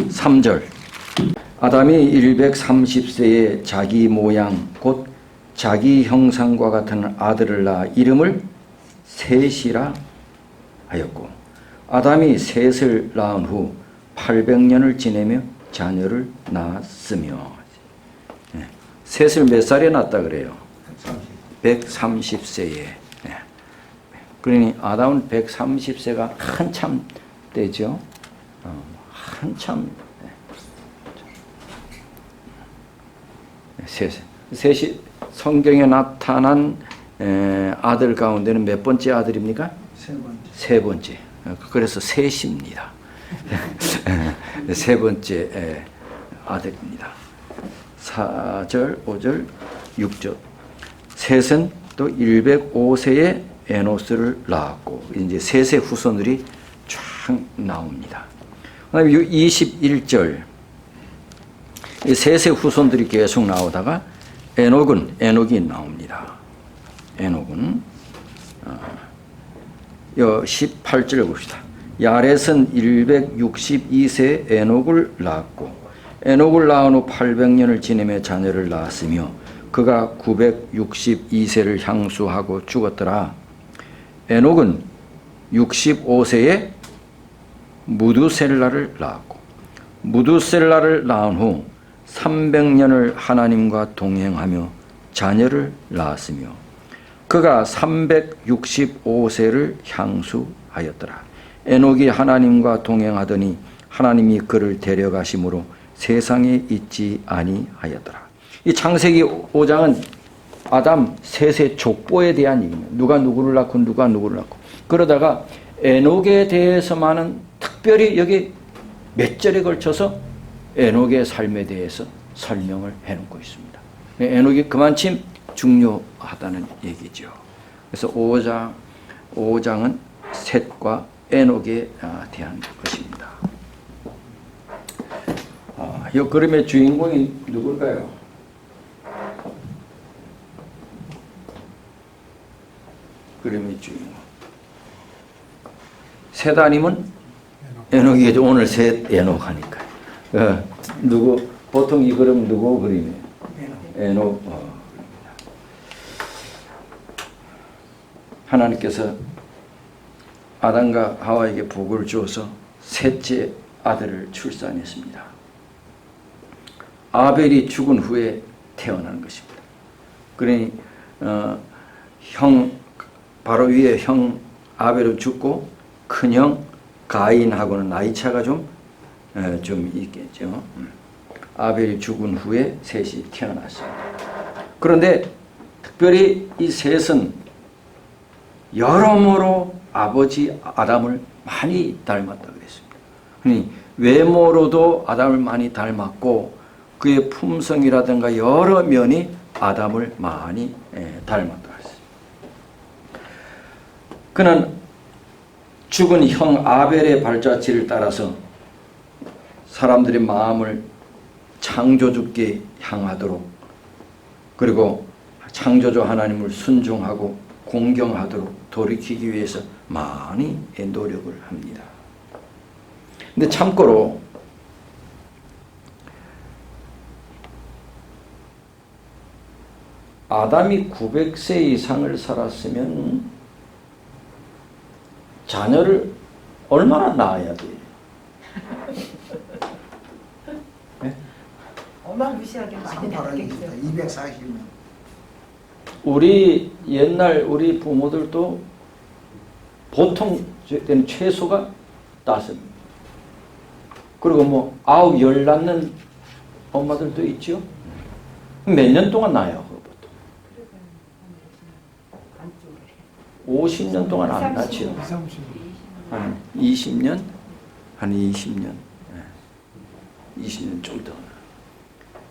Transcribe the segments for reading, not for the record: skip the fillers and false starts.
3절 아담이 130세에 자기 모양 곧 자기 형상과 같은 아들을 낳아 이름을 셋이라 하였고 아담이 셋을 낳은 후 800년을 지내며 자녀를 낳았으며 셋을 몇 살에 낳았다 그래요? 130세에. 그러니 아담은 130세가 한참 때죠. 한참. 셋이 성경에 나타난 아들 가운데는 몇 번째 아들입니까? 세 번째. 그래서 셋입니다. 세 번째 아들입니다. 4절, 5절, 6절. 셋은 또 105세에 에노스를 낳았고 이제 셋의 후손들이 쫙 나옵니다. 그다음에 21절 셋의 후손들이 계속 나오다가 에녹이 나옵니다. 에녹은 18절 봅시다. 야렛은 162세에 에녹을 낳았고 에녹을 낳은 후 800년을 지내며 자녀를 낳았으며 그가 962세를 향수하고 죽었더라. 에녹은 65세에 무두셀라를 낳았고 무두셀라를 낳은 후 300년을 하나님과 동행하며 자녀를 낳았으며 그가 365세를 향수하였더라. 에녹이 하나님과 동행하더니 하나님이 그를 데려가심으로 세상에 있지 아니하였더라. 이 창세기 5장은 아담 셋의 족보에 대한 얘기입니다. 누가 누구를 낳고 누가 누구를 낳고. 그러다가 에녹에 대해서만은 특별히 여기 몇 절에 걸쳐서 에녹의 삶에 대해서 설명을 해놓고 있습니다. 에녹이 그만큼 중요하다는 얘기죠. 그래서 5장은 셋과 에녹에 대한 것입니다. 이 그림의 주인공이 누굴까요? 그림의 주인공. 셋 아니면 에녹이죠. 오늘 셋 에녹 하니까. 누구 보통 이 그림 누구 그림이에요? 에녹. 하나님께서 아담과 하와에게 복을 주어서 셋째 아들을 출산했습니다. 아벨이 죽은 후에 태어난 것입니다. 그러니 바로 위에 형 아벨은 죽고 큰형 가인하고는 나이 차가 좀 있겠죠. 아벨이 죽은 후에 셋이 태어났습니다. 그런데 특별히 이 셋은 여러모로 아버지 아담을 많이 닮았다 그랬습니다. 그러니 외모로도 아담을 많이 닮았고 그의 품성이라든가 여러 면이 아담을 많이 닮았다 그랬습니다. 그는 죽은 형 아벨의 발자취를 따라서 사람들의 마음을 창조주께 향하도록 그리고 창조주 하나님을 순종하고 공경하도록 돌이키기 위해서 많이 노력을 합니다. 근데 참고로 아담이 900세 이상을 살았으면 자녀를 얼마나 낳아야 돼요? 네? 어마무시하게 많이 낳겠어요. 240년. 우리 부모들도 보통 때는 최소가 5. 그리고 뭐 9, 10 낳는 엄마들도 있죠. 몇 년 동안 낳아요, 보통? 50년 동안 안 낳죠. 한 20년? 한 20년. 20년 좀 더.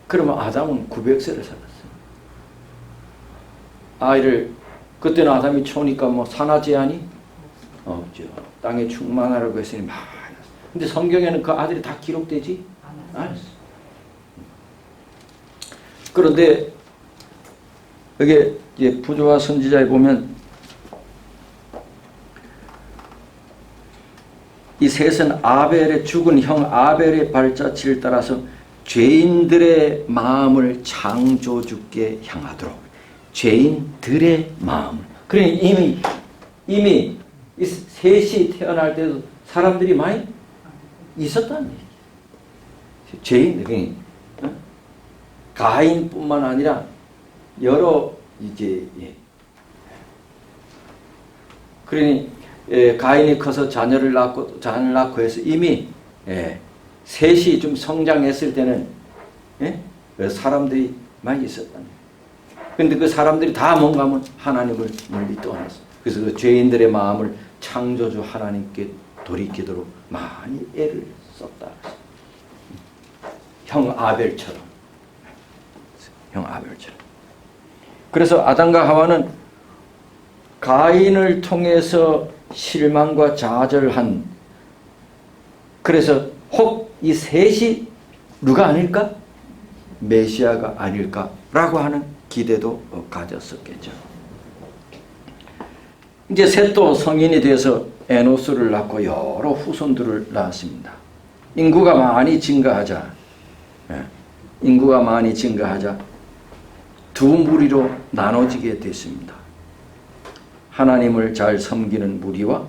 그러면 아담은 900세를 살았어요. 아이를, 그때는 아담이 초니까 뭐 산하 제한이 없죠. 땅에 충만하라고 했으니 많았어요. 근데 성경에는 그 아들이 다 기록되지 않았어요. 그런데 여기 부조와 선지자에 보면 이 셋은 아벨의 죽은 형 아벨의 발자취를 따라서 죄인들의 마음을 창조주께 향하도록 죄인들의 마음을 그러니 이미 이 셋이 태어날 때도 사람들이 많이 있었다는 얘기예요. 죄인들이 가인뿐만 아니라 여러 이제 그러니 가인이 커서 자녀를 낳고 해서 이미 셋이 좀 성장했을 때는 사람들이 많이 있었다는 거예요. 그런데 그 사람들이 다 뭔가 하면 하나님을 멀리 떠났어요. 그래서 그 죄인들의 마음을 창조주 하나님께 돌이키도록 많이 애를 썼다. 형 아벨처럼. 그래서 아담과 하와는 가인을 통해서 실망과 좌절한 그래서 혹 이 셋이 누가 아닐까? 메시아가 아닐까라고 하는 기대도 가졌었겠죠. 이제 셋도 성인이 돼서 에노스를 낳고 여러 후손들을 낳았습니다. 인구가 많이 증가하자 두 무리로 나눠지게 됐습니다. 하나님을 잘 섬기는 무리와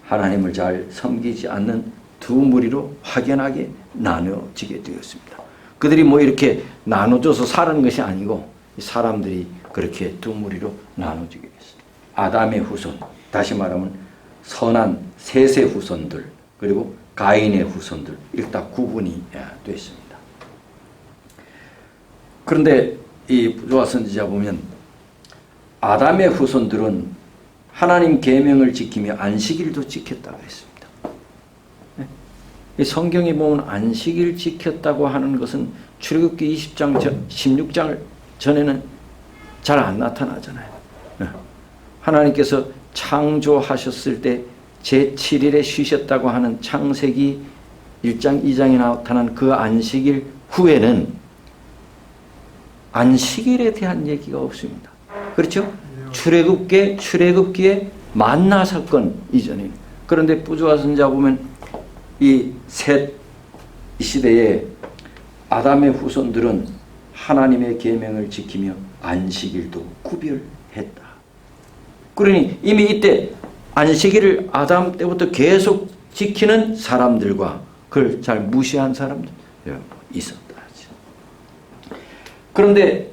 하나님을 잘 섬기지 않는 두 무리로 확연하게 나눠지게 되었습니다. 그들이 뭐 이렇게 나눠져서 사는 것이 아니고 사람들이 그렇게 두 무리로 나눠지게 됐습니다. 아담의 후손, 다시 말하면 선한 셋의 후손들, 그리고 가인의 후손들 이렇게 다 구분이 됐습니다. 그런데 이 부조와 선지자 보면 아담의 후손들은 하나님 계명을 지키며 안식일도 지켰다고 했습니다. 성경에 보면 안식일 지켰다고 하는 것은 출애굽기 16장 전에는 잘 안 나타나잖아요. 하나님께서 창조하셨을 때 제7일에 쉬셨다고 하는 창세기 1장 2장에 나타난 그 안식일 후에는 안식일에 대한 얘기가 없습니다. 그렇죠? 출애굽기에 만나 사건 이전에. 그런데 부조와 선지자 보면 이 시대에 아담의 후손들은 하나님의 계명을 지키며 안식일도 구별했다. 그러니 이미 이때 안식일을 아담 때부터 계속 지키는 사람들과 그걸 잘 무시한 사람들 있었다. 그런데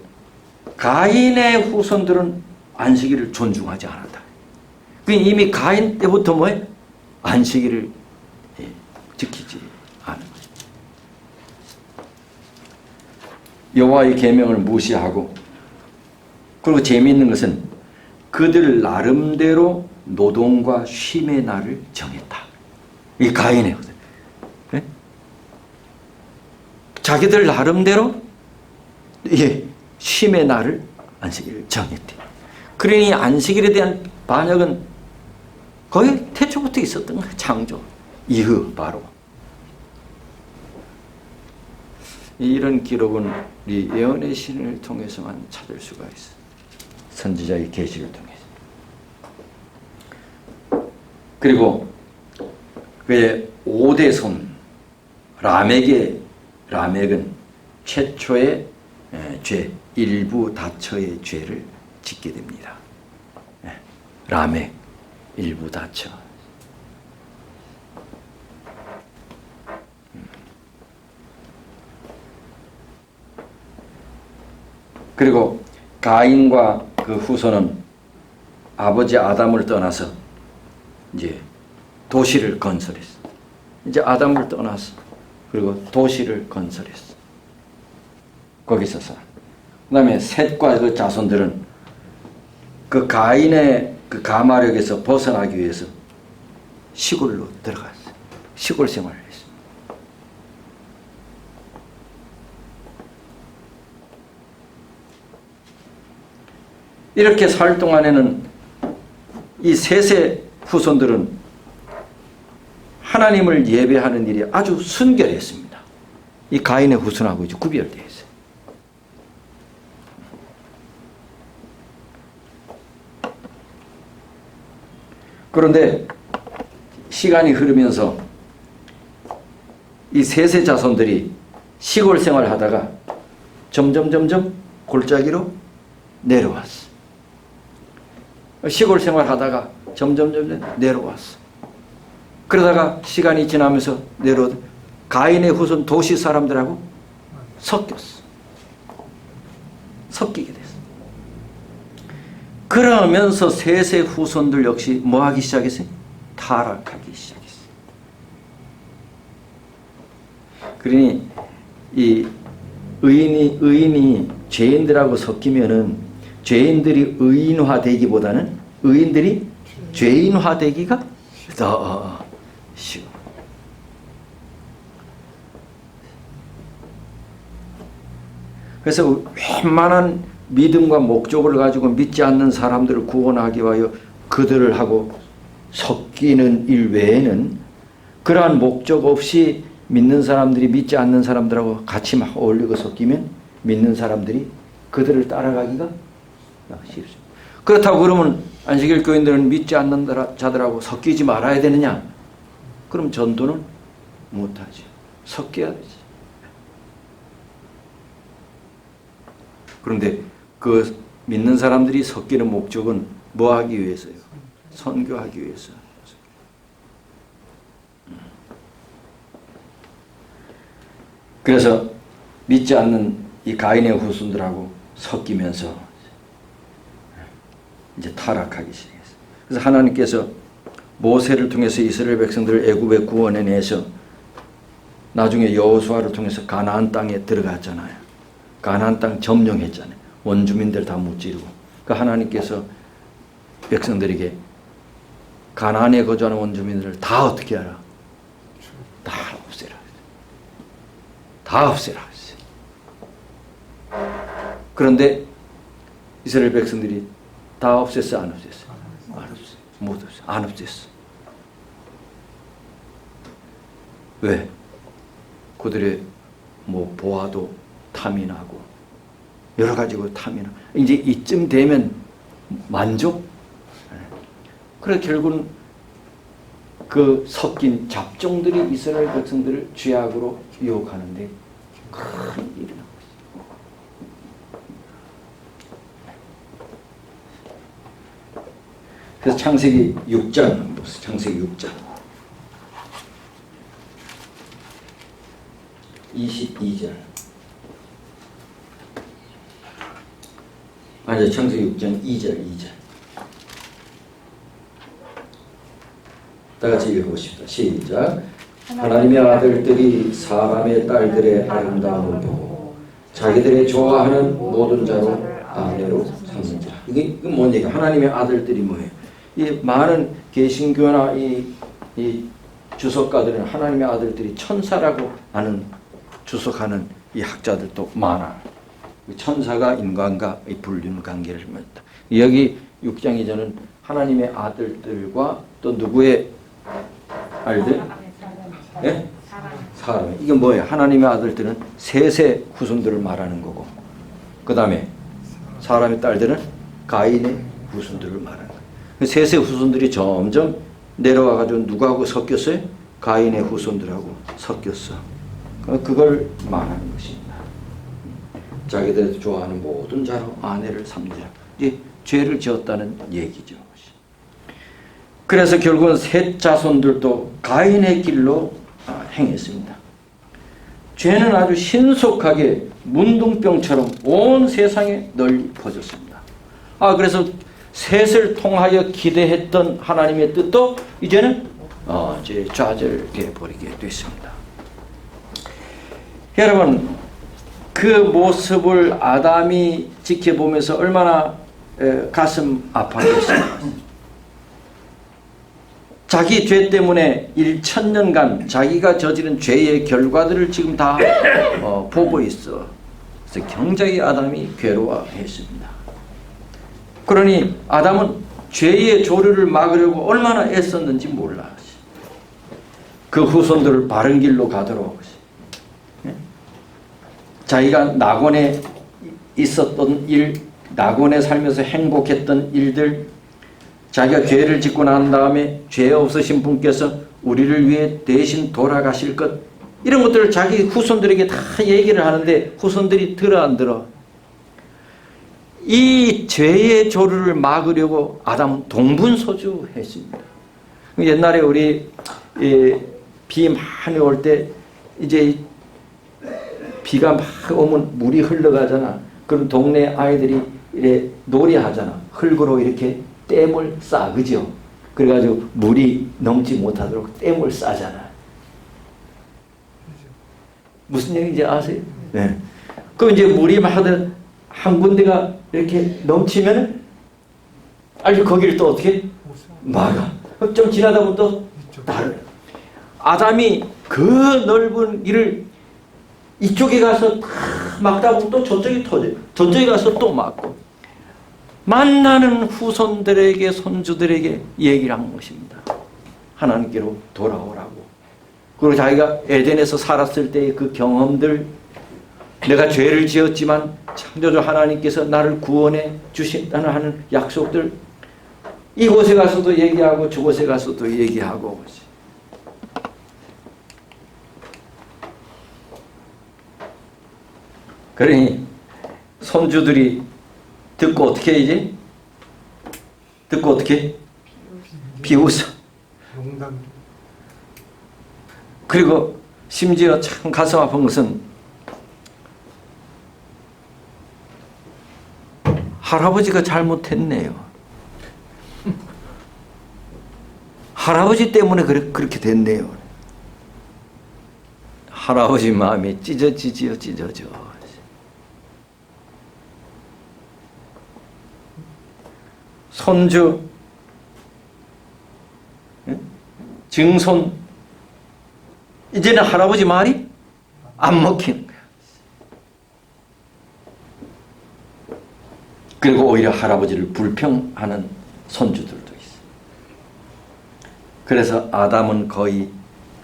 가인의 후손들은 안식일을 존중하지 않았다. 이미 가인 때부터 뭐예요? 안식일을 지키지 않은 거죠. 여호와의 계명을 무시하고 그리고 재미있는 것은 그들 나름대로 노동과 쉼의 날을 정했다. 이 가인의 후손. 네? 자기들 나름대로 쉼의 날을 안식일을 정했대. 그러니 안식일에 대한 반역은 거의 태초부터 있었던 거예요. 창조 이후 바로. 이런 기록은 우리 예언의 신을 통해서만 찾을 수가 있어요. 선지자의 계시를 통해서. 그리고 그의 5대 손 라멕은 최초의 죄, 일부 다처의 죄를 짓게 됩니다. 라멕, 일부 다처. 그리고 가인과 그 후손은 아버지 아담을 떠나서 이제 도시를 건설했어. 이제 아담을 떠나서 그리고 도시를 건설했어. 거기서 살아. 그 다음에 셋과 그 자손들은 그 가인의 그 가마력에서 벗어나기 위해서 시골로 들어갔어요. 시골 생활을 했습니다. 이렇게 살 동안에는 이 셋의 후손들은 하나님을 예배하는 일이 아주 순결했습니다. 이 가인의 후손하고 이제 구별되어 있어요. 그런데 시간이 흐르면서 이 셋의 자손들이 시골 생활하다가 점점 골짜기로 내려왔어. 시골 생활하다가 점점 내려왔어. 그러다가 시간이 지나면서 가인의 후손 도시 사람들하고 섞였어. 섞이게 됐어. 그러면서 셋의 후손들 역시 뭐 하기 시작했어요? 타락하기 시작했어요. 그러니 이 의인이 죄인들하고 섞이면은 죄인들이 의인화되기보다는 의인들이 죄인화되기가 더 쉬워. 그래서 웬만한 믿음과 목적을 가지고 믿지 않는 사람들을 구원하기 위하여 그들을 하고 섞이는 일 외에는 그러한 목적 없이 믿는 사람들이 믿지 않는 사람들하고 같이 막 어울리고 섞이면 믿는 사람들이 그들을 따라가기가 쉽습니다. 그렇다고 그러면 안식일 교인들은 믿지 않는 자들하고 섞이지 말아야 되느냐? 그럼 전도는 못하죠. 섞여야 되지. 그런데 그 믿는 사람들이 섞이는 목적은 뭐 하기 위해서요? 선교하기 위해서. 그래서 믿지 않는 이 가인의 후손들하고 섞이면서 이제 타락하기 시작했어요. 그래서 하나님께서 모세를 통해서 이스라엘 백성들을 애굽의 구원해 내서 나중에 여호수아를 통해서 가나안 땅에 들어갔잖아요. 가나안 땅 점령했잖아요. 원주민들 다 무찌르고. 그러니까 하나님께서 백성들에게 가나안에 거주하는 원주민들을 다 어떻게 하라? 다 없애라. 다 없애라. 그런데 이스라엘 백성들이 다 없앴어? 안 없앴어? 안 없앴어. 못 없앴어. 안 없앴어. 왜? 그들의 뭐 보아도 탐이 나고 여러 가지고 탐이 나. 이제 이쯤 되면 만족? 그래 결국은 그 섞인 잡종들이 이스라엘 백성들을 죄악으로 유혹하는데 큰 일이 나고 있어요. 그래서 창세기 6장 보세요. 창세기 6장 22절. 아니 창세기 6장 2절. 다 같이 읽어보십시다. 시작. 하나님의 아들들이 사람의 딸들의 아름다움을 보고 자기들의 좋아하는 모든 자로 아내로 삼는다. 이게 뭔 얘기야? 하나님의 아들들이 뭐예요? 이 많은 개신교나 이 주석가들은 하나님의 아들들이 천사라고 하는 주석하는 이 학자들도 많아. 천사가 인간과 이 불륜 관계를 맺다. 여기 6장이 저는 하나님의 아들들과 또 누구의 아들들? 예? 사람. 이게 뭐예요? 하나님의 아들들은 셋의 후손들을 말하는 거고, 그 다음에 사람의 딸들은 가인의 후손들을 말하는 거예요. 셋의 후손들이 점점 내려와가지고 누구하고 섞였어요? 가인의 후손들하고 섞였어. 그걸 말하는 것입니다. 자기들이 좋아하는 모든 자로 아내를 삼자. 이제 죄를 지었다는 얘기죠. 그래서 결국은 셋 자손들도 가인의 길로 행했습니다. 죄는 아주 신속하게 문둥병처럼 온 세상에 널리 퍼졌습니다. 그래서 셋을 통하여 기대했던 하나님의 뜻도 이제는 이제 좌절되어 버리게 됐습니다. 여러분, 그 모습을 아담이 지켜보면서 얼마나 가슴 아팠겠어요. 자기 죄 때문에 1000년간 자기가 저지른 죄의 결과들을 지금 다 보고 있어. 그래서 굉장히 아담이 괴로워했습니다. 그러니 아담은 죄의 조류를 막으려고 얼마나 애썼는지 몰라. 그 후손들을 바른 길로 가도록 자기가 낙원에 있었던 일, 낙원에 살면서 행복했던 일들, 자기가 죄를 짓고 난 다음에 죄 없으신 분께서 우리를 위해 대신 돌아가실 것, 이런 것들을 자기 후손들에게 다 얘기를 하는데 후손들이 들어 안 들어? 이 죄의 조류를 막으려고 아담은 동분서주했습니다. 옛날에 우리 비 많이 올 때 이제 비가 막 오면 물이 흘러가잖아. 그럼 동네 아이들이 이렇게 놀이하잖아. 흙으로 이렇게 댐을 쌓아, 그죠? 그래가지고 물이 넘지 못하도록 댐을 싸잖아. 무슨 얘기인지 아세요? 네. 그럼 이제 물이 막 한 군데가 이렇게 넘치면 아주 거기를 또 어떻게 막아. 좀 지나다 보면 또 다른. 아담이 그 넓은 길을 이쪽에 가서 막다 보면 또 저쪽이 터져요. 저쪽에 가서 또 막고. 만나는 후손들에게 손주들에게 얘기를 한 것입니다. 하나님께로 돌아오라고. 그리고 자기가 에덴에서 살았을 때의 그 경험들, 내가 죄를 지었지만 창조주 하나님께서 나를 구원해 주신다는 하는 약속들, 이곳에 가서도 얘기하고 저곳에 가서도 얘기하고. 그러니 손주들이 듣고 어떻게 이제? 듣고 어떻게? 비웃어. 그리고 심지어 참 가슴 아픈 것은 할아버지가 잘못했네요. 할아버지 때문에 그렇게 됐네요. 할아버지 마음이 찢어지지요, 찢어져. 손주, 증손, 이제는 할아버지 말이 안 먹히는 거야. 그리고 오히려 할아버지를 불평하는 손주들도 있어. 그래서 아담은 거의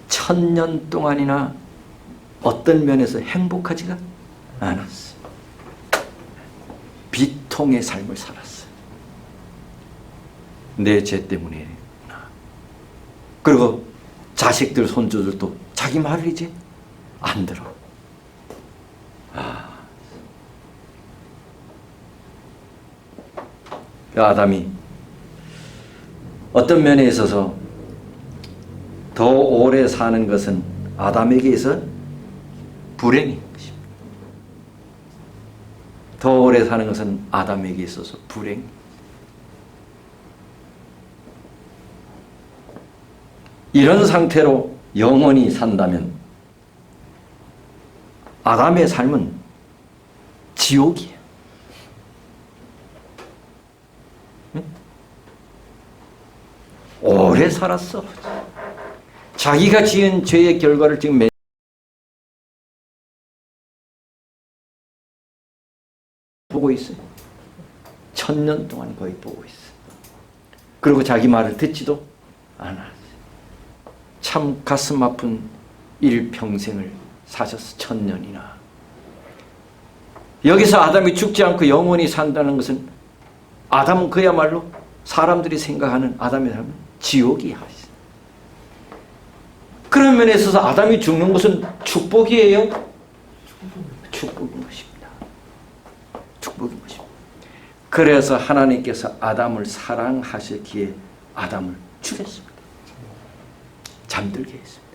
1000년 동안이나 어떤 면에서 행복하지가 않았어. 비통의 삶을 살았어. 내 죄 때문에. 그리고 자식들, 손주들도 자기 말을 이제 안 들어. 아담이 어떤 면에 있어서 더 오래 사는 것은 아담에게 있어 불행인 것입니다. 더 오래 사는 것은 아담에게 있어서 불행. 이런 상태로 영원히 산다면 아담의 삶은 지옥이에요. 응? 오래 살았어. 자기가 지은 죄의 결과를 지금 보고 있어요. 1000년 동안 거의 보고 있어요. 그리고 자기 말을 듣지도 않아. 참 가슴 아픈 일평생을 사셨어. 1000년이나. 여기서 아담이 죽지 않고 영원히 산다는 것은 아담은 그야말로 사람들이 생각하는 아담의 삶은 지옥이야. 그런 면에 있어서 아담이 죽는 것은 축복이에요? 축복인 것입니다. 축복인 것입니다. 그래서 하나님께서 아담을 사랑하셨기에 아담을 죽였습니다. 잠들게 했습니다.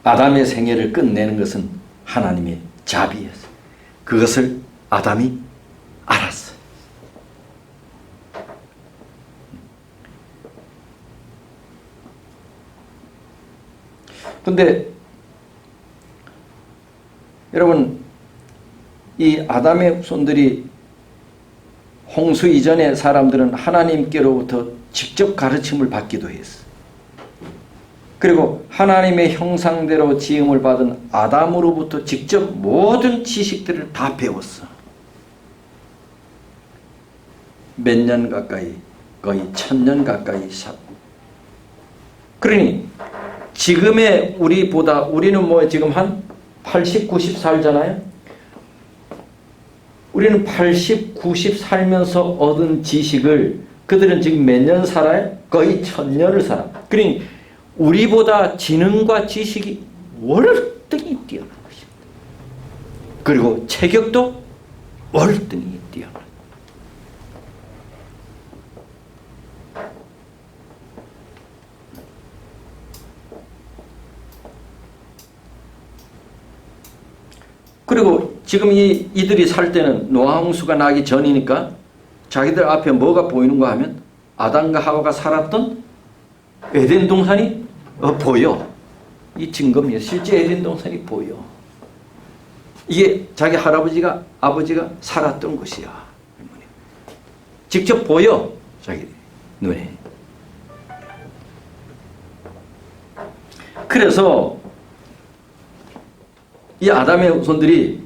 아담의 생애를 끝내는 것은 하나님의 자비였어요. 그것을 아담이 알았어요. 근데 여러분, 이 아담의 후손들이 홍수 이전의 사람들은 하나님께로부터 직접 가르침을 받기도 했어. 그리고 하나님의 형상대로 지음을 받은 아담으로부터 직접 모든 지식들을 다 배웠어. 몇 년 가까이, 거의 1000년 가까이. 그러니 지금의 우리보다, 우리는 뭐 지금 한 80, 90 살잖아요. 우리는 80, 90 살면서 얻은 지식을 그들은 지금 몇 년 살아요? 거의 1000년을 살아. 그러니 우리보다 지능과 지식이 월등히 뛰어난 것입니다. 그리고 체격도 월등히 뛰어난. 그리고 지금 이들이 살 때는 노아홍수가 나기 전이니까 자기들 앞에 뭐가 보이는가 하면 아담과 하와가 살았던 에덴 동산이 보여. 이 증거입니다. 실제 에덴 동산이 보여. 이게 자기 할아버지가 아버지가 살았던 곳이야. 직접 보여. 자기 눈에. 그래서 이 아담의 후손들이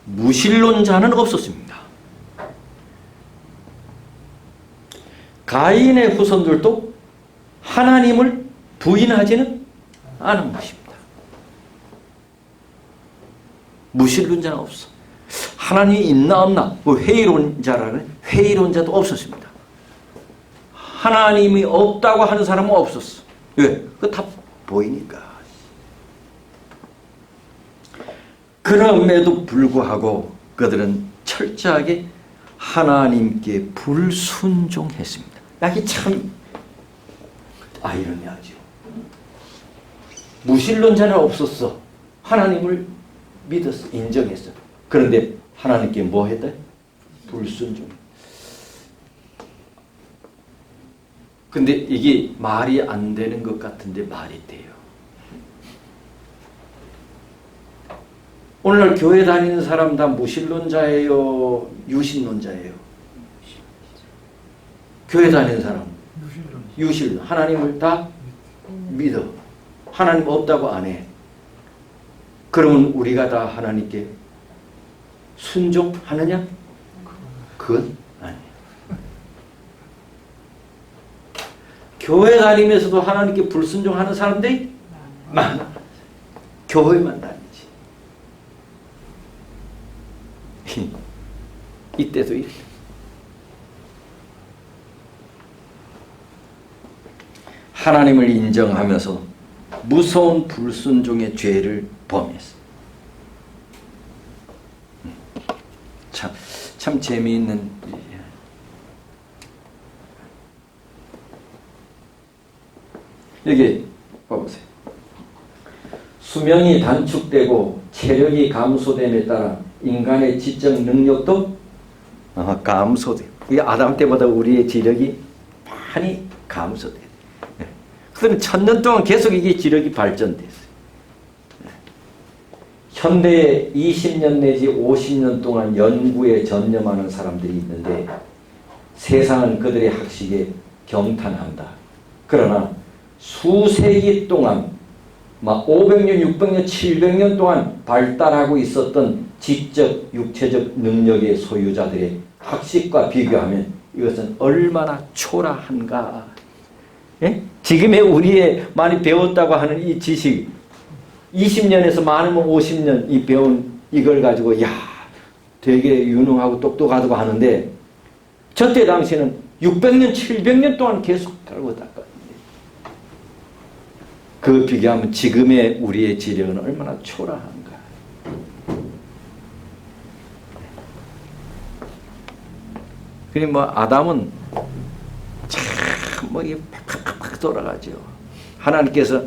무신론자는 없었습니다. 가인의 후손들도 하나님을 부인하지는 않은 것입니다. 무신론자는 없어. 하나님이 있나 없나 뭐 회의론자라는 회의론자도 없었습니다. 하나님이 없다고 하는 사람은 없었어. 왜? 그거 다 보이니까. 그럼에도 불구하고 그들은 철저하게 하나님께 불순종했습니다. 이게 참 아이러니하죠. 무신론자는 없었어. 하나님을 믿었어. 인정했어. 그런데 하나님께 뭐 했다? 불순종. 근데 이게 말이 안 되는 것 같은데 말이 돼요. 오늘날 교회 다니는 사람 다 무신론자예요? 유신론자예요? 교회 다니는 사람 유신. 하나님을 다 믿어. 하나님 없다고 안 해. 그러면 우리가 다 하나님께 순종하느냐? 그건 아니에요. 교회 다니면서도 하나님께 불순종하는 사람들이 많아. 교회만 다니지. 이때도 이래. 하나님을 인정하면서 무서운 불순종의 죄를 범했어. 참 재미있는 일이야. 여기 봐보세요. 수명이 단축되고 체력이 감소됨에 따라 인간의 지적 능력도 감소돼. 이게 아담 때보다 우리의 지력이 많이 감소돼. 그럼 1000년 동안 계속 이게 지력이 발전됐어요. 현대에 20년 내지 50년 동안 연구에 전념하는 사람들이 있는데 세상은 그들의 학식에 경탄한다. 그러나 수세기 동안 막 500년, 600년, 700년 동안 발달하고 있었던 지적, 육체적 능력의 소유자들의 학식과 비교하면 이것은 얼마나 초라한가. 예? 지금의 우리의 많이 배웠다고 하는 이 지식 20년에서 많으면 50년 이 배운 이걸 가지고 야 되게 유능하고 똑똑하다고 하는데 저때 당시에는 600년, 700년 동안 계속 달고 닦았는데 그 비교하면 지금의 우리의 지력은 얼마나 초라한가. 그리고 뭐 아담은 참 뭐 이게 팍팍팍 돌아가죠. 하나님께서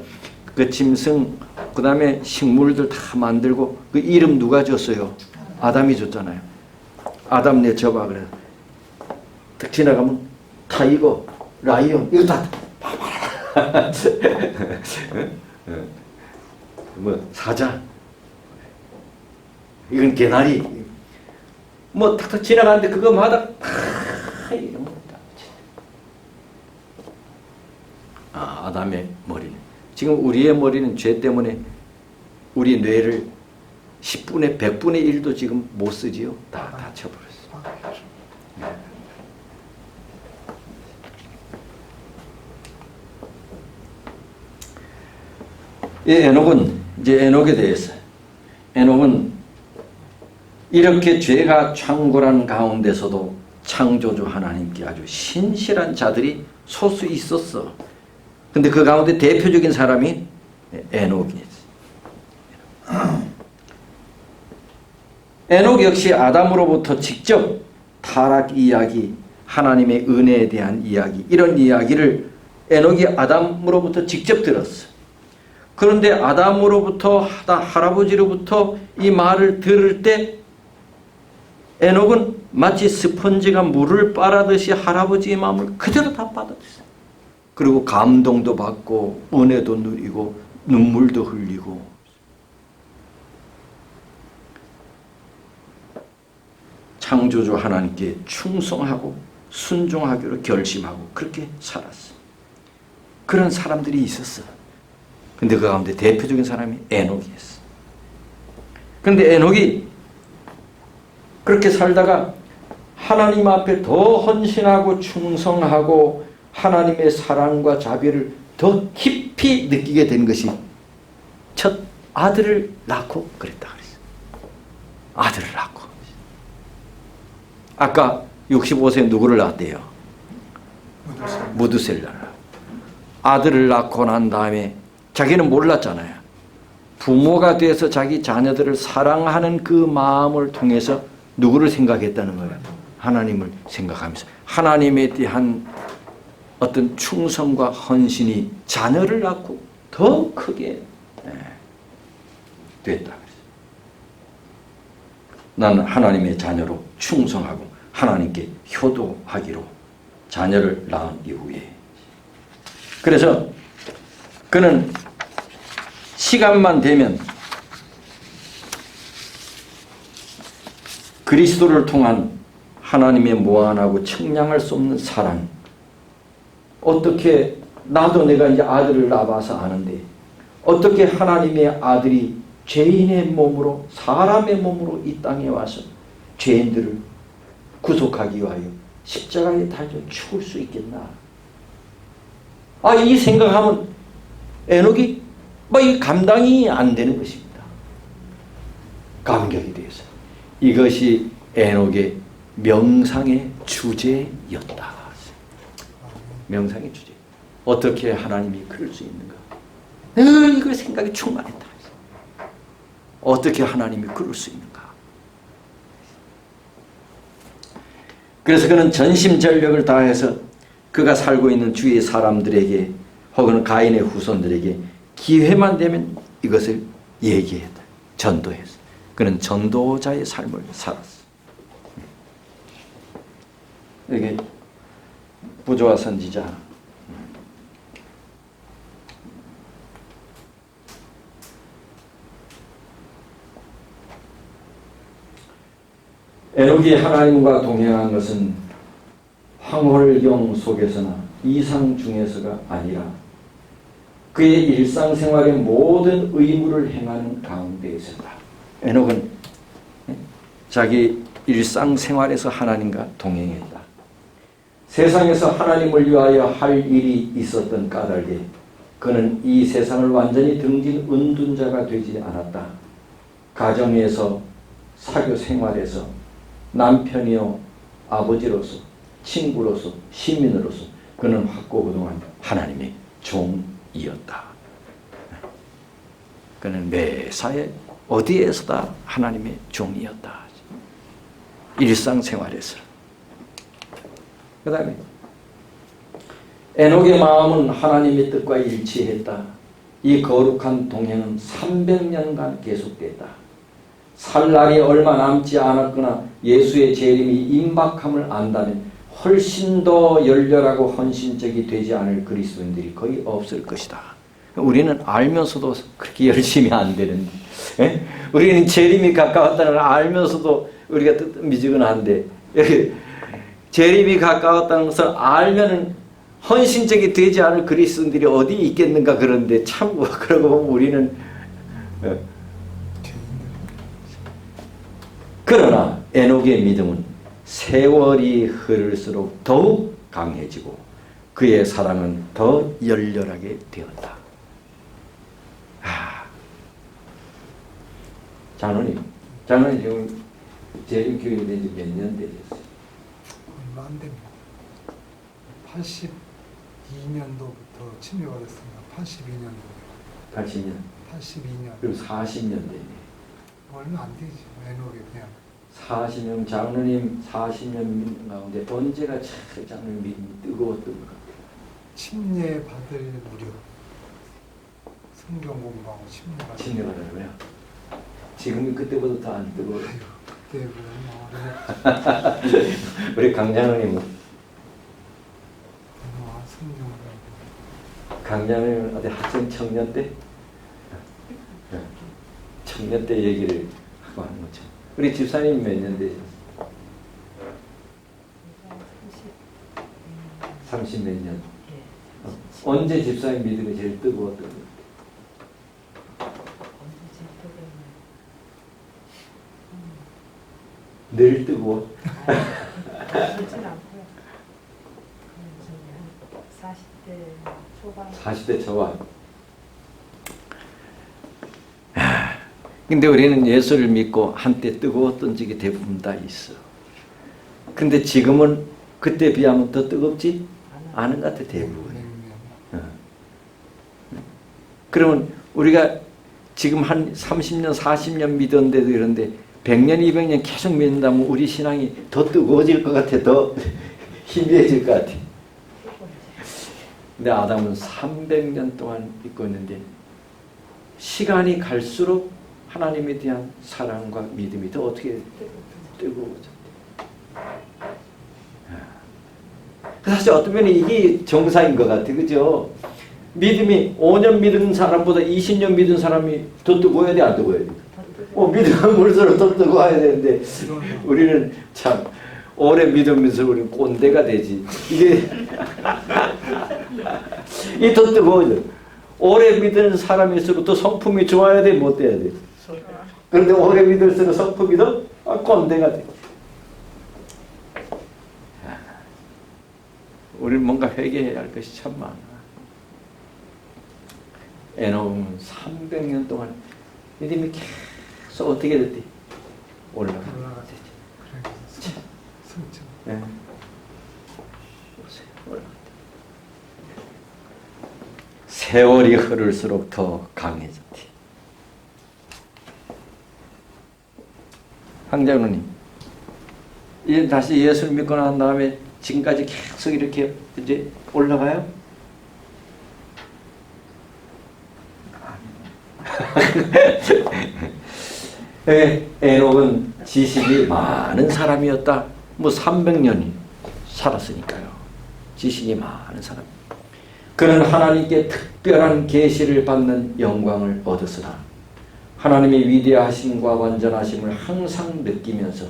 그 짐승 그 다음에 식물들 다 만들고 그 이름 누가 줬어요? 아담이 줬잖아요. 아담 내 줘봐 그래. 딱 지나가면 타이거, 라이온 이거 다 뭐 사자 이건 개나리 뭐 탁탁 지나가는데 그거마다 다 이런 겁니다. 아담의 머리는 지금 우리의 머리는 죄 때문에 우리 뇌를 10분의 100분의 1도 지금 못 쓰지요. 다 다쳐버렸어요. 이 에녹은 이제 에녹에 대해서 에녹은 이렇게 죄가 창궐한 가운데서도 창조주 하나님께 아주 신실한 자들이 소수 있었어. 근데 그 가운데 대표적인 사람이 에녹이었어. 에녹 역시 아담으로부터 직접 타락 이야기, 하나님의 은혜에 대한 이야기, 이런 이야기를 에녹이 아담으로부터 직접 들었어. 그런데 아담으로부터 할아버지로부터 이 말을 들을 때 에녹은 마치 스펀지가 물을 빨아듯이 할아버지의 마음을 그대로 다 받아들였어요. 그리고 감동도 받고 은혜도 누리고 눈물도 흘리고. 창조주 하나님께 충성하고 순종하기로 결심하고 그렇게 살았어. 그런 사람들이 있었어. 근데 그 가운데 대표적인 사람이 에녹이었어. 그런데 에녹이 그렇게 살다가 하나님 앞에 더 헌신하고 충성하고 하나님의 사랑과 자비를 더 깊이 느끼게 된 것이 첫 아들을 낳고 그랬다 그랬어요. 아들을 낳고. 아까 65세 누구를 낳았대요? 무드셀라를. 아들을 낳고 난 다음에 자기는 몰랐잖아요. 부모가 돼서 자기 자녀들을 사랑하는 그 마음을 통해서 누구를 생각했다는 거예요? 하나님을 생각하면서 하나님에 대한 어떤 충성과 헌신이 자녀를 낳고 더 크게 됐다. 나는 하나님의 자녀로 충성하고 하나님께 효도하기로 자녀를 낳은 이후에, 그래서 그는 시간만 되면 그리스도를 통한 하나님의 무한하고 측량할 수 없는 사랑, 어떻게 나도 내가 이제 아들을 낳아서 아는데 어떻게 하나님의 아들이 죄인의 몸으로 사람의 몸으로 이 땅에 와서 죄인들을 구속하기 위하여 십자가에 달려 죽을 수 있겠나? 이 생각하면 에녹이 이 감당이 안 되는 것입니다. 감격이 되어서 이것이 에녹의 명상의 주제였다. 명상의 주제. 어떻게 하나님이 그럴 수 있는가? 이거 생각이 충만했다. 어떻게 하나님이 그럴 수 있는가? 그래서 그는 전심전력을 다해서 그가 살고 있는 주위의 사람들에게 혹은 가인의 후손들에게 기회만 되면 이것을 얘기했다. 전도했어. 그는 전도자의 삶을 살았어. 이게 부조와 선지자. 에녹이 하나님과 동행한 것은 황홀경 속에서나 이상 중에서가 아니라 그의 일상생활의 모든 의무를 행하는 가운데에서다. 에녹은 자기 일상생활에서 하나님과 동행했다. 세상에서 하나님을 위하여 할 일이 있었던 까닭에 그는 이 세상을 완전히 등진 은둔자가 되지 않았다. 가정에서, 사교 생활에서, 남편이요 아버지로서, 친구로서, 시민으로서 그는 확고부동한 하나님의 종이었다. 그는 매사에 어디에서다 하나님의 종이었다. 일상생활에서. 그 다음에 에녹의 마음은 하나님의 뜻과 일치했다. 이 거룩한 동행은 300년간 계속됐다. 살 날이 얼마 남지 않았거나 예수의 재림이 임박함을 안다면 훨씬 더 열렬하고 헌신적이 되지 않을 그리스도인들이 거의 없을 것이다. 우리는 알면서도 그렇게 열심히 안 되는데, 우리는 재림이 가까웠다는 걸 알면서도 우리가 미지근한데, 재림이 가까웠다는 것을 알면은 헌신적이 되지 않을 그리스도인들이 어디 있겠는가. 그런데 참 그러고 보면 우리는 그러나 에녹의 믿음은 세월이 흐를수록 더욱 강해지고 그의 사랑은 더 열렬하게 되었다. 장로님 지금 재림 교육이 된 지 몇 년 되셨어요? 됩니다. 82년도부터 침례가 됐습니다. 82년도. 80년. 82년. 그리고 40년 됐네. 얼마 안 되지. 에녹이 그냥. 40년, 장로님 40년 가운데 언제가 참 장로님 믿음이 뜨거웠던 것 같아요. 침례 받을 무렵. 성경 공부하고 침례 받을 침례 받으려고요. 지금이 그때보다 더 안 뜨거워요. 그때 뭐 우리 강장로님은? 성경을 강장로님은 어디 학생 청년 때? 청년 때 얘기를 하고 하는 거죠. 우리 집사님 몇 년 되셨어요? 30 몇 년. 언제 집사님 믿음이 제일 뜨거웠던 것 같아요? 늘 뜨거워? 그렇진 않고요. 40대 초반. 40대 초반. 근데 우리는 예수를 믿고 한때 뜨거웠던 적이 대부분 다 있어. 근데 지금은 그때 비하면 더 뜨겁지 않은 것 같아, 대부분. 그러면 우리가 지금 한 30년, 40년 믿었는데도 이런데 100년, 200년 계속 믿는다면 우리 신앙이 더 뜨거워질 것 같아, 더 희미해질 것 같아. 근데 아담은 300년 동안 믿고 있는데 시간이 갈수록 하나님에 대한 사랑과 믿음이 더 어떻게 뜨거워져. 사실 어떤 면에 이게 정상인 것 같아, 그죠? 믿음이 5년 믿은 사람보다 20년 믿은 사람이 더 뜨거워야 돼, 안 뜨거워야 돼? 믿음은 물수록 더 뜨거워야 되는데 우리는 참 오래 믿으면서 우리는 꼰대가 되지. 이게 이 더 뜨거워져. 오래 믿는 사람일수록 더 성품이 좋아야 돼, 못 돼야 돼? 그런데 오래 믿을수록 성품이 더 꼰대가 돼. 우리는 뭔가 회개해야 할 것이 참 많아. 에녹은 300년 동안 믿음이 계속 어떻게 됐대? 올라갔지. 네. 올라갔다. 세월이 흐를수록 더 강해졌대. 황장로님, 이제 다시 예수를 믿고 난 다음에 지금까지 계속 이렇게 이제 올라가요? 에녹은 지식이 많은 사람이었다. 뭐 300년이 살았으니까요. 지식이 많은 사람. 그는 하나님께 특별한 계시를 받는 영광을 얻었으나 하나님의 위대하심과 완전하심을 항상 느끼면서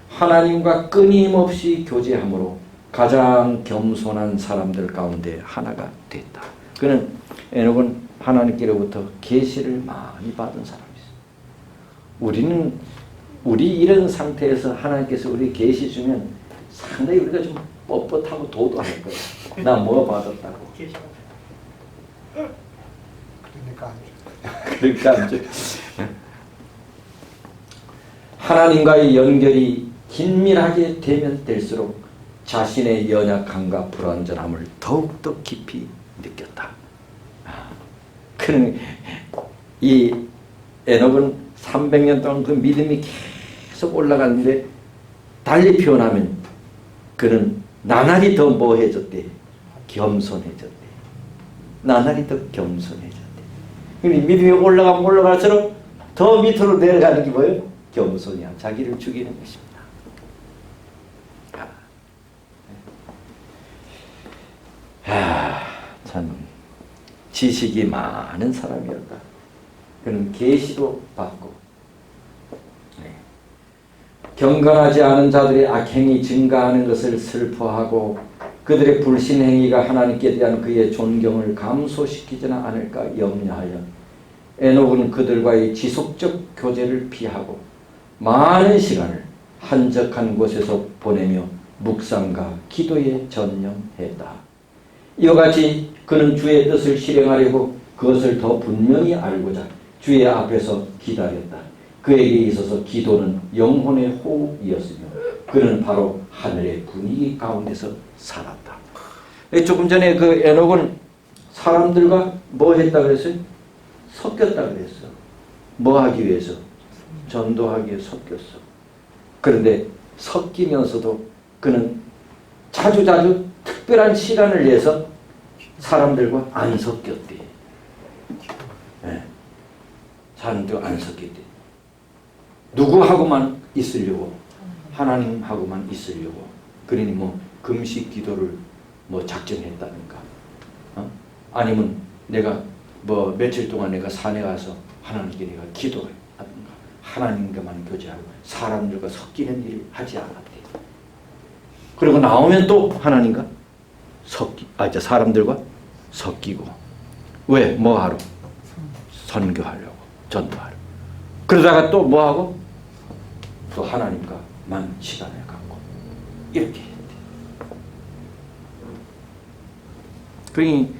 하나님과 끊임없이 교제함으로 가장 겸손한 사람들 가운데 하나가 됐다. 그는 에녹은 하나님께로부터 계시를 많이 받은 사람이었어요. 우리 이런 상태에서 하나님께서 우리 계시 주면 상당히 우리가 좀 뻣뻣하고 도도할 거예요. 나 뭐 받았다고. 그러니까 안 줘. 하나님과의 연결이 긴밀하게 되면 될수록 자신의 연약함과 불완전함을 더욱더 깊이 느꼈다. 그는 이 에녹은 300년 동안 그 믿음이 계속 올라가는데 달리 표현하면 그는 나날이 더 뭐해졌대? 겸손해졌대. 나날이 더 겸손해졌대. 믿음이 올라가면 올라갈수록 더 밑으로 내려가는 게 뭐예요? 겸손이야. 자기를 죽이는 것입니다. 참 지식이 많은 사람이었다. 그는 계시도 받고 경건하지 않은 자들의 악행이 증가하는 것을 슬퍼하고 그들의 불신행위가 하나님께 대한 그의 존경을 감소시키지는 않을까 염려하여 에녹은 그들과의 지속적 교제를 피하고 많은 시간을 한적한 곳에서 보내며 묵상과 기도에 전념했다. 이와 같이 그는 주의 뜻을 실행하려고 그것을 더 분명히 알고자 주의 앞에서 기다렸다. 그에게 있어서 기도는 영혼의 호흡이었으며 그는 바로 하늘의 분위기 가운데서 살았다. 조금 전에 그 에녹은 사람들과 뭐 했다 그랬어요? 섞였다 그랬어. 뭐 하기 위해서? 전도하기 위해 섞였어. 그런데 섞이면서도 그는 자주자주 특별한 시간을 내서 사람들과 안 섞였대. 네. 사람들과 안 섞였대. 누구하고만 있으려고? 하나님하고만 있으려고. 그러니 뭐 금식 기도를 뭐 작정했다든가, 아니면 내가 뭐 며칠 동안 내가 산에 가서 하나님께 내가 기도하든가, 하나님과만 교제하고 사람들과 섞이는 일을 하지 않았대. 그리고 나오면 또 하나님과 사람들과 섞이고. 왜? 뭐 하러? 선교하려고, 전도하려고. 그러다가 또 뭐 하고? 또 하나님과만 시간을 갖고 이렇게 했대. 그러니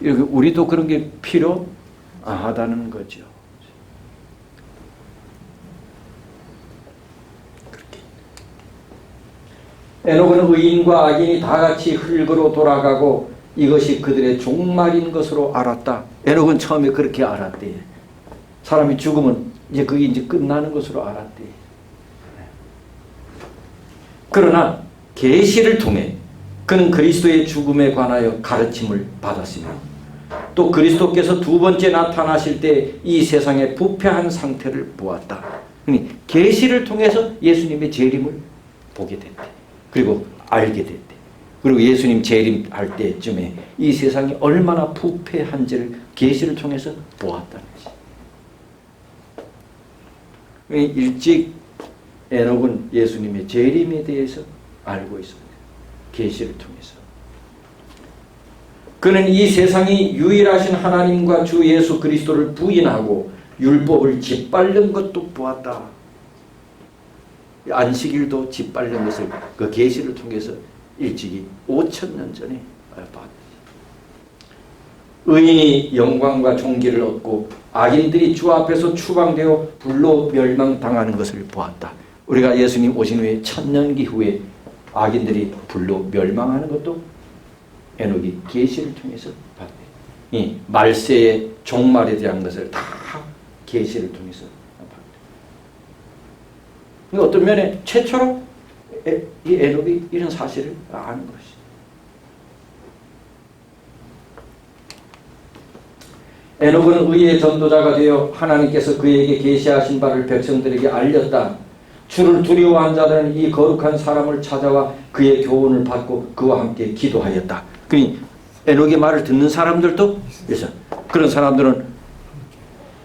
우리도 그런 게 필요하다는 거죠. 에녹은 의인과 악인이 다 같이 흙으로 돌아가고 이것이 그들의 종말인 것으로 알았다. 에녹은 처음에 그렇게 알았대. 사람이 죽으면 이제 그게 이제 끝나는 것으로 알았대. 그러나 계시를 통해 그는 그리스도의 죽음에 관하여 가르침을 받았으며 또 그리스도께서 두 번째 나타나실 때 이 세상의 부패한 상태를 보았다. 그러니 계시를 통해서 예수님의 재림을 보게 됐대. 그리고 알게 됐대. 그리고 예수님 재림할 때쯤에 이 세상이 얼마나 부패한지를 계시를 통해서 보았다는 것이. 일찍 에녹은 예수님의 재림에 대해서 알고 있습니다. 계시를 통해서. 그는 이 세상이 유일하신 하나님과 주 예수 그리스도를 부인하고 율법을 짓밟는 것도 보았다. 안식일도 짓밟는 것을 그 계시를 통해서 일찍이 5,000년 전에 봤다. 의인이 영광과 존귀를 얻고 악인들이 주 앞에서 추방되어 불로 멸망당하는 것을 보았다. 우리가 예수님 오신 후에 1000년기 후에 악인들이 불로 멸망하는 것도 에녹이 계시를 통해서 봤대. 이 말세의 종말에 대한 것을 다 계시를 통해서 봤대. 어떤 면에 최초로 이 에녹이 이런 사실을 아는 것이. 에녹은 의의 전도자가 되어 하나님께서 그에게 계시하신 바를 백성들에게 알렸다. 주를 두려워한 자들은 이 거룩한 사람을 찾아와 그의 교훈을 받고 그와 함께 기도하였다. 그러니 에녹의 말을 듣는 사람들도 있어. 그런 사람들은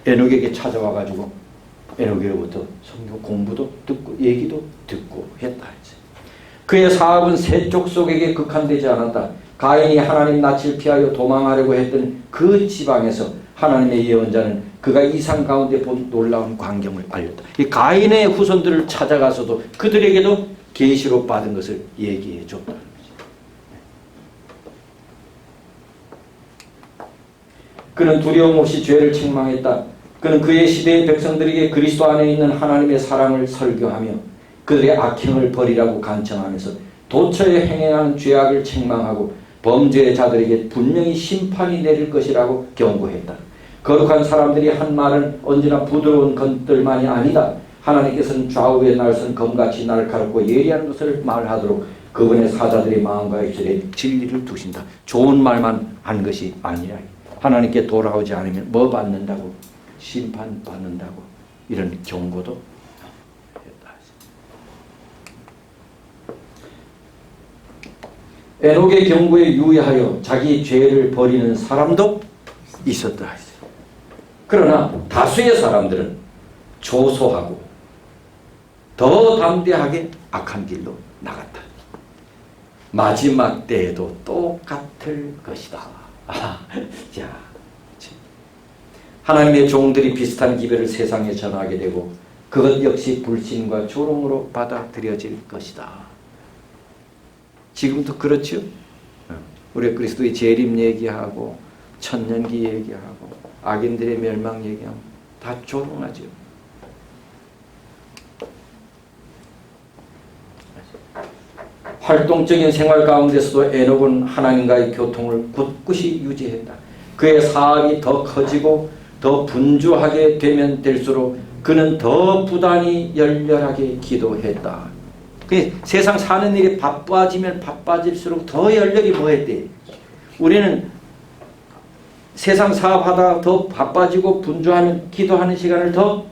에녹에게 찾아와 가지고 에녹으로부터 성경 공부도 듣고 얘기도 듣고 했다. 그의 사업은 세 족속에게 극한되지 않았다. 가인이 하나님 낯을 피하여 도망하려고 했던 그 지방에서 하나님의 예언자는 그가 이상 가운데 본 놀라운 광경을 알렸다. 이 가인의 후손들을 찾아가서도 그들에게도 계시로 받은 것을 얘기해 줬다는 거지. 그는 두려움 없이 죄를 책망했다. 그는 그의 시대의 백성들에게 그리스도 안에 있는 하나님의 사랑을 설교하며 그들의 악행을 버리라고 간청하면서 도처에 행해하는 죄악을 책망하고 범죄의 자들에게 분명히 심판이 내릴 것이라고 경고했다. 거룩한 사람들이 한 말은 언제나 부드러운 것들만이 아니다. 하나님께서는 좌우에 날선 검같이 날카롭고 예리한 것을 말하도록 그분의 사자들의 마음과 입술에 진리를 두신다. 좋은 말만 한 것이 아니라 하나님께 돌아오지 않으면 뭐 받는다고? 심판받는다고. 이런 경고도 했다. 에녹의 경고에 유의하여 자기 죄를 버리는 사람도 있었다. 그러나 다수의 사람들은 조소하고 더 담대하게 악한 길로 나갔다. 마지막 때에도 똑같을 것이다. 자, 하나님의 종들이 비슷한 기별을 세상에 전하게 되고 그것 역시 불신과 조롱으로 받아들여질 것이다. 지금도 그렇죠? 우리 그리스도의 재림 얘기하고 천년기 얘기하고 악인들의 멸망 얘기하면 다 조롱하죠. 활동적인 생활 가운데서도 에녹은 하나님과의 교통을 굳굳이 유지했다. 그의 사업이 더 커지고 더 분주하게 되면 될수록 그는 더 부단히 열렬하게 기도했다. 세상 사는 일이 바빠지면 바빠질수록 더 열렬히 뭐 했대? 우리는 세상 사업하다가 더 바빠지고 분주하면 기도하는 시간을 더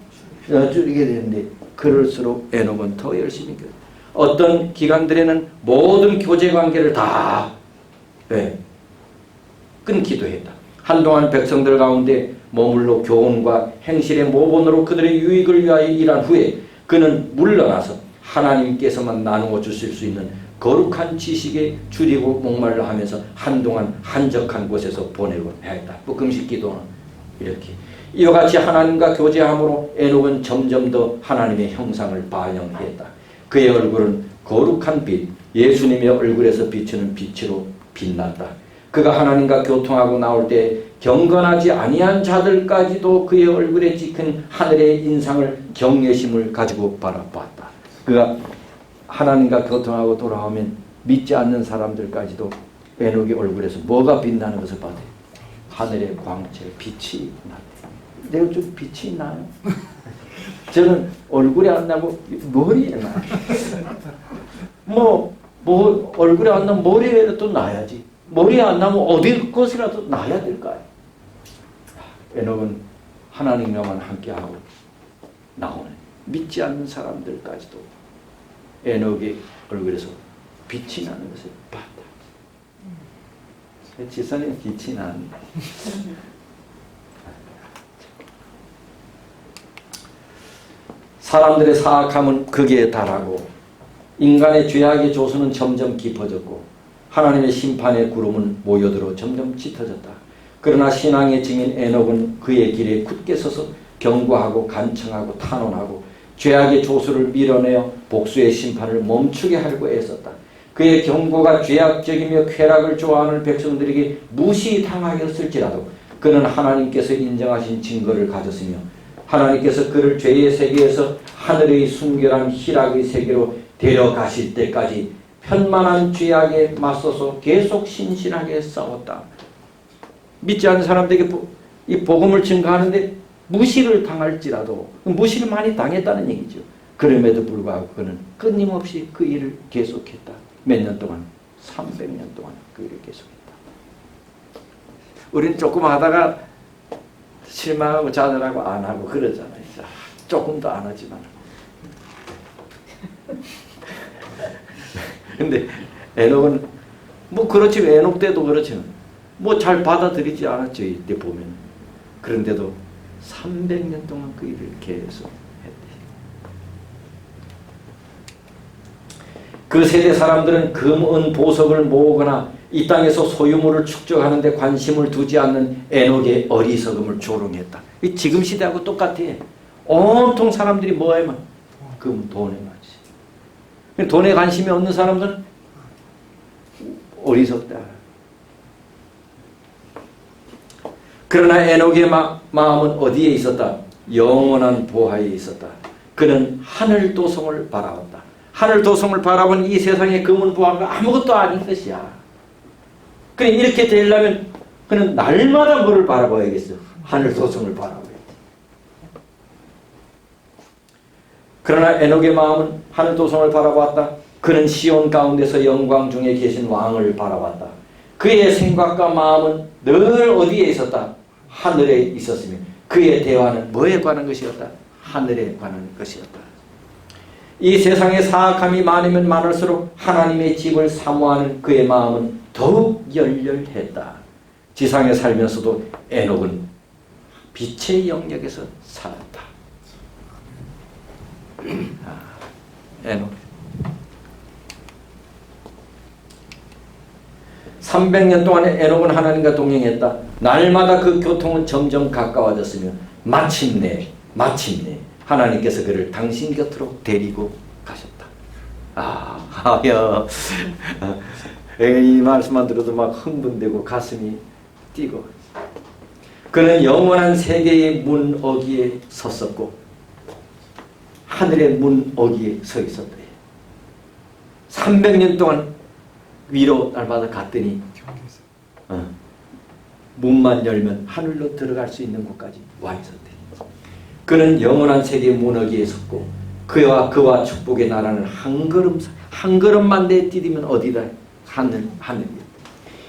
줄이게 되는데 그럴수록 에녹은 더 열심히 기도. 어떤 기간들에는 모든 교제 관계를 다 끊기도 했다. 한동안 백성들 가운데 머물러 교훈과 행실의 모본으로 그들의 유익을 위하여 일한 후에 그는 물러나서 하나님께서만 나누어 주실 수 있는 거룩한 지식에 줄이고 목말라 하면서 한동안 한적한 곳에서 보내곤 했다. 금식 기도는 이렇게. 이와 같이 하나님과 교제함으로 에녹은 점점 더 하나님의 형상을 반영했다. 그의 얼굴은 거룩한 빛, 예수님의 얼굴에서 비추는 빛으로 빛났다. 그가 하나님과 교통하고 나올 때 경건하지 아니한 자들까지도 그의 얼굴에 찍힌 하늘의 인상을 경외심을 가지고 바라보았다. 그가 하나님과 교통하고 돌아오면 믿지 않는 사람들까지도 에녹의 얼굴에서 뭐가 빛나는 것을 봤대? 하늘의 광채, 빛이 났대. 내가 좀 빛이 나요? 저는 얼굴에 안 나고 머리에 나. 뭐 얼굴에 안 나면 머리에도 나야지. 머리에 안 나면 어디 것이라도 나야 될까요? 에녹은 하나님과만 함께하고 나오는 믿지 않는 사람들까지도 에녹의 얼굴에서 빛이 나는 것을 봤다. 지선이 빛이 나는. 사람들의 사악함은 극에 달하고 인간의 죄악의 조수는 점점 깊어졌고 하나님의 심판의 구름은 모여들어 점점 짙어졌다. 그러나 신앙의 증인 에녹은 그의 길에 굳게 서서 경고하고 간청하고 탄원하고 죄악의 조수를 밀어내어 복수의 심판을 멈추게 하려고 애썼다. 그의 경고가 죄악적이며 쾌락을 좋아하는 백성들에게 무시당하였을지라도 그는 하나님께서 인정하신 증거를 가졌으며 하나님께서 그를 죄의 세계에서 하늘의 순결한 희락의 세계로 데려가실 때까지 편만한 죄악에 맞서서 계속 신실하게 싸웠다. 믿지 않는 사람들에게 이 복음을 증거하는데 무시를 당할지라도 무시를 많이 당했다는 얘기죠. 그럼에도 불구하고 그는 끊임없이 그 일을 계속했다. 몇 년 동안? 300년 동안 그 일을 계속했다. 우리는 조금 하다가 실망하고 좌절하고 안 하고 그러잖아요. 조금도 안 하지만. 근데 에녹은 뭐 그렇지, 에녹 때도 그렇죠. 뭐 잘 받아들이지 않았죠. 이때 보면. 그런데도 300년 동안 그 일을 계속 했대. 그 세대 사람들은 금, 은, 보석을 모으거나 이 땅에서 소유물을 축적하는 데 관심을 두지 않는 에녹의 어리석음을 조롱했다. 지금 시대하고 똑같아. 온통 사람들이 뭐에만? 금, 돈에 관심. 돈에 관심이 없는 사람들은 어리석다. 그러나 에녹의 마음은 어디에 있었다? 영원한 보화에 있었다. 그는 하늘 도성을 바라봤다. 하늘 도성을 바라본 이 세상의 금은 보화가 아무것도 아닌 것이야. 그래 이렇게 되려면 그는 날마다 뭐를 바라봐야겠어? 하늘 도성을 바라봐야지. 그러나 에녹의 마음은 하늘 도성을 바라봤다. 그는 시온 가운데서 영광 중에 계신 왕을 바라봤다. 그의 생각과 마음은 늘 어디에 있었다? 하늘에 있었으며 그의 대화는 뭐에 관한 것이었다? 하늘에 관한 것이었다. 이 세상에 사악함이 많으면 많을수록 하나님의 집을 사모하는 그의 마음은 더욱 열렬했다. 지상에 살면서도 에녹은 빛의 영역에서 살았다. 에녹 300년 동안에 에녹은 하나님과 동행했다. 날마다 그 교통은 점점 가까워졌으며 마침내 하나님께서 그를 당신 곁으로 데리고 가셨다. 이 말씀만 들어도 막 흥분되고 가슴이 뛰고. 그는 영원한 세계의 문 어귀에 섰었고 하늘의 문 어귀에 서 있었다. 300년 동안 위로 날마다 갔더니 경계선. 문만 열면 하늘로 들어갈 수 있는 곳까지 와 있었대. 그는 영원한 세계의 문어기에 섰고 그와 축복의 나라는 한 걸음만 내디디면 어디다 하늘이야.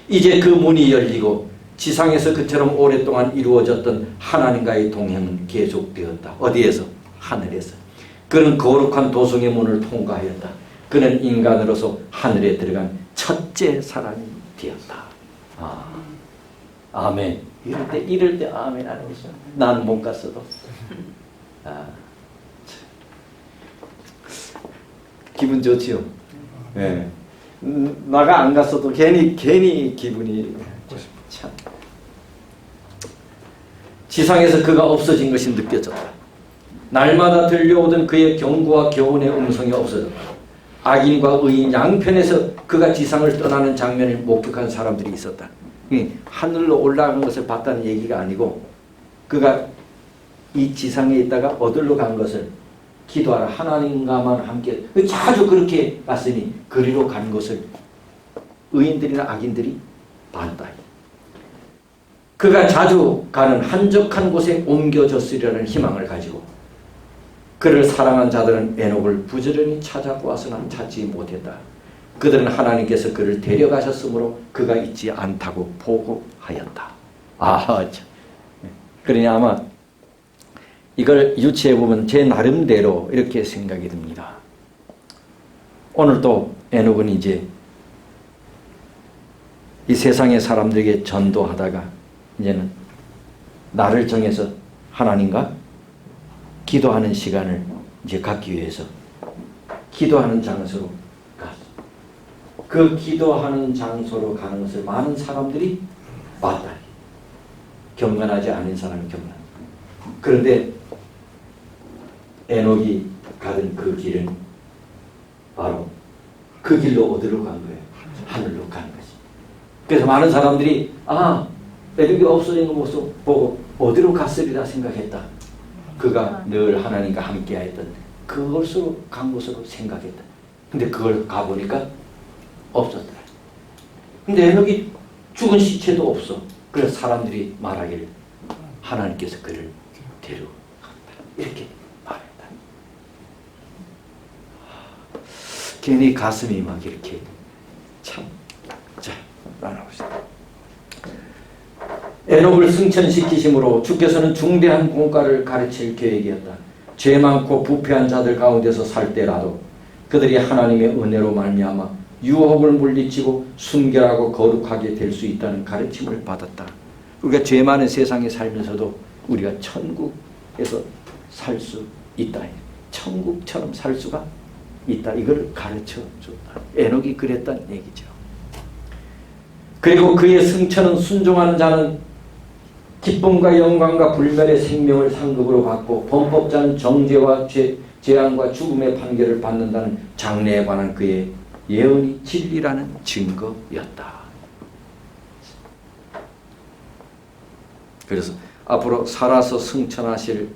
이제 그 문이 열리고 지상에서 그처럼 오랫동안 이루어졌던 하나님과의 동행은 계속되었다. 어디에서? 하늘에서. 그는 거룩한 도성의 문을 통과하였다. 그는 인간으로서 하늘에 들어간 첫째 사람이 되었다. 아멘. 이럴 때 아멘 안 하겠어. 난 못 갔어도. 기분 좋지요. 예. 나가 안 갔어도 괜히 기분이 참. 지상에서 그가 없어진 것이 느껴졌다. 날마다 들려오던 그의 경고와 교훈의 음성이 없어졌다. 악인과 의인 양편에서 그가 지상을 떠나는 장면을 목격한 사람들이 있었다. 하늘로 올라간 것을 봤다는 얘기가 아니고 그가 이 지상에 있다가 어디로 간 것을 기도하라. 하나님과만 함께 자주 그렇게 갔으니 그리로 간 것을 의인들이나 악인들이 봤다. 그가 자주 가는 한적한 곳에 옮겨졌으리라는 희망을 가지고 그를 사랑한 자들은 에녹을 부지런히 찾아보았으나 찾지 못했다. 그들은 하나님께서 그를 데려가셨으므로 그가 있지 않다고 보고하였다. 참. 그러니 아마 이걸 유추해보면 제 나름대로 이렇게 생각이 듭니다. 오늘 또 에녹은 이제 이 세상의 사람들에게 전도하다가 이제는 나를 정해서 하나님과 기도하는 시간을 이제 갖기 위해서 기도하는 장소로 갔어. 그 기도하는 장소로 가는 것을 많은 사람들이 봤다. 경건하지 않은 사람이 경건. 그런데 에녹이 가던 그 길은 바로 그 길로 어디로 간 거예요? 하늘로 간 거지. 그래서 많은 사람들이 에녹이 없어진 모습 보고 어디로 갔으리라 생각했다. 그가 늘 하나님과 함께하였던 그것으로 간 곳으로 생각했다. 근데 그걸 가보니까 없었다. 근데 에녹이 죽은 시체도 없어. 그래서 사람들이 말하기를 하나님께서 그를 데려갔다. 이렇게 말했다. 괜히 가슴이 막 이렇게 참. 자, 나눠봅시다. 에녹을 승천시키심으로 주께서는 중대한 공과를 가르칠 계획이었다. 죄 많고 부패한 자들 가운데서 살 때라도 그들이 하나님의 은혜로 말미암아 유혹을 물리치고 순결하고 거룩하게 될 수 있다는 가르침을 받았다. 우리가 죄 많은 세상에 살면서도 우리가 천국에서 살 수 있다. 천국처럼 살 수가 있다. 이걸 가르쳐 줬다. 에녹이 그랬다는 얘기죠. 그리고 그의 승천은 순종하는 자는 기쁨과 영광과 불멸의 생명을 상급으로 받고 범법자는 정죄와 재앙과 죽음의 판결을 받는다는 장래에 관한 그의 예언이 진리라는 증거였다. 그래서 앞으로 살아서 승천하실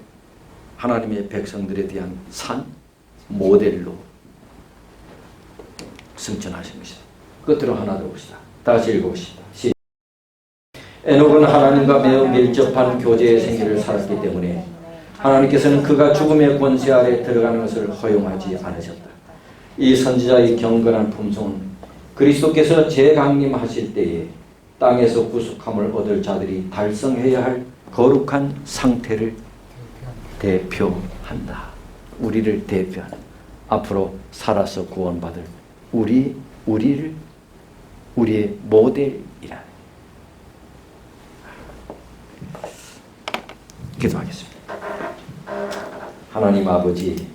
하나님의 백성들에 대한 산 모델로 승천하신 것이다. 끝으로 하나 더 봅시다. 다 같이 읽어봅시다. 에녹은 하나님과 매우 밀접한 교제의 생애를 살았기 때문에 하나님께서는 그가 죽음의 권세 아래 들어가는 것을 허용하지 않으셨다. 이 선지자의 경건한 품성은 그리스도께서 재강림하실 때에 땅에서 구속함을 얻을 자들이 달성해야 할 거룩한 상태를 대표한다. 우리를 대표하는, 앞으로 살아서 구원받을 우리의 모델이라. 기도하겠습니다. 하나님 아버지,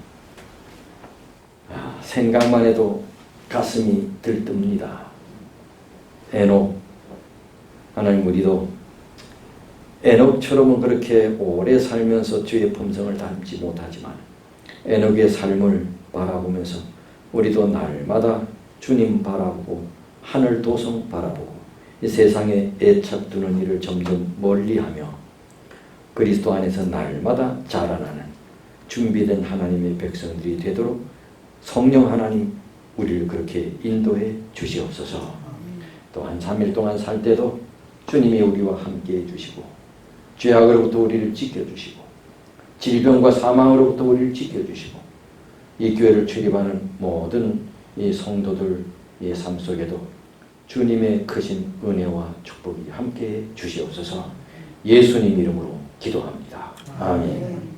생각만 해도 가슴이 들뜹니다. 에녹, 하나님 우리도 에녹처럼은 그렇게 오래 살면서 주의 품성을 닮지 못하지만 에녹의 삶을 바라보면서 우리도 날마다 주님 바라보고 하늘 도성 바라보고 이 세상에 애착 두는 일을 점점 멀리하며 그리스도 안에서 날마다 자라나는 준비된 하나님의 백성들이 되도록 성령 하나님 우리를 그렇게 인도해 주시옵소서. 또한 3일 동안 살 때도 주님이 우리와 함께 해주시고 죄악으로부터 우리를 지켜주시고 질병과 사망으로부터 우리를 지켜주시고 이 교회를 출입하는 모든 이 성도들의 삶 속에도 주님의 크신 은혜와 축복이 함께 주시옵소서. 예수님 이름으로 기도합니다. 아멘.